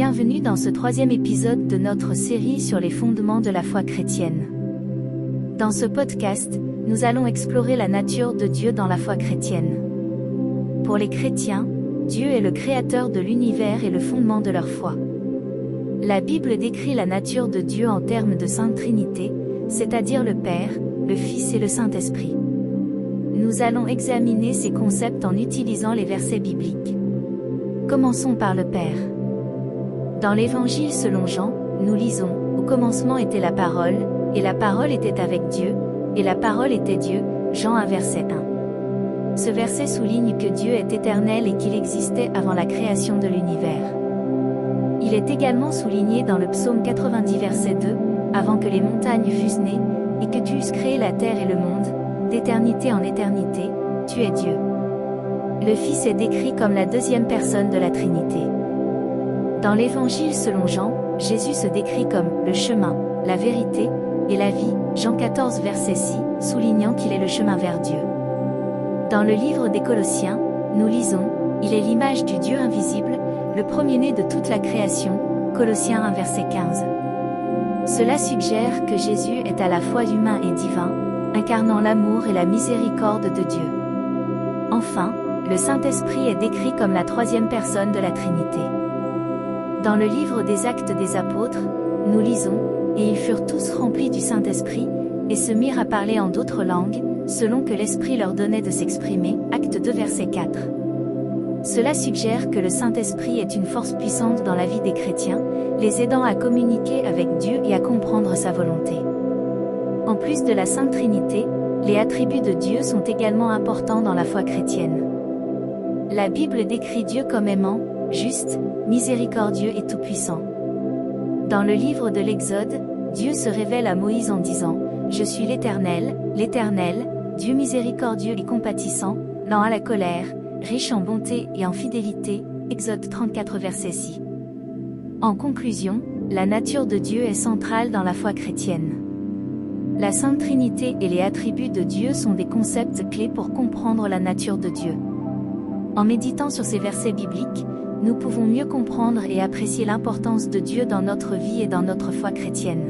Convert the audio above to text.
Bienvenue dans ce 3e épisode de notre série sur les fondements de la foi chrétienne. Dans ce podcast, nous allons explorer la nature de Dieu dans la foi chrétienne. Pour les chrétiens, Dieu est le créateur de l'univers et le fondement de leur foi. La Bible décrit la nature de Dieu en termes de Sainte Trinité, c'est-à-dire le Père, le Fils et le Saint-Esprit. Nous allons examiner ces concepts en utilisant les versets bibliques. Commençons par le Père. Dans l'Évangile selon Jean, nous lisons « Au commencement était la parole, et la parole était avec Dieu, et la parole était Dieu » Jean 1 verset 1. Ce verset souligne que Dieu est éternel et qu'il existait avant la création de l'univers. Il est également souligné dans le psaume 90 verset 2, « Avant que les montagnes fussent nées, et que tu eusses créé la terre et le monde, d'éternité en éternité, tu es Dieu. » Le Fils est décrit comme la deuxième personne de la Trinité. Dans l'Évangile selon Jean, Jésus se décrit comme « le chemin, la vérité et la vie » Jean 14 verset 6, soulignant qu'il est le chemin vers Dieu. Dans le livre des Colossiens, nous lisons « Il est l'image du Dieu invisible, le premier-né de toute la création » Colossiens 1 verset 15. Cela suggère que Jésus est à la fois humain et divin, incarnant l'amour et la miséricorde de Dieu. Enfin, le Saint-Esprit est décrit comme la troisième personne de la Trinité. Dans le livre des Actes des Apôtres, nous lisons « Et ils furent tous remplis du Saint-Esprit, et se mirent à parler en d'autres langues, selon que l'Esprit leur donnait de s'exprimer » Acte 2 verset 4. Cela suggère que le Saint-Esprit est une force puissante dans la vie des chrétiens, les aidant à communiquer avec Dieu et à comprendre sa volonté. En plus de la Sainte Trinité, les attributs de Dieu sont également importants dans la foi chrétienne. La Bible décrit Dieu comme aimant, juste, miséricordieux et tout-puissant. Dans le livre de l'Exode, Dieu se révèle à Moïse en disant « Je suis l'Éternel, Dieu miséricordieux et compatissant, lent à la colère, riche en bonté et en fidélité » Exode 34 verset 6. En conclusion, la nature de Dieu est centrale dans la foi chrétienne. La Sainte Trinité et les attributs de Dieu sont des concepts clés pour comprendre la nature de Dieu. En méditant sur ces versets bibliques, nous pouvons mieux comprendre et apprécier l'importance de Dieu dans notre vie et dans notre foi chrétienne.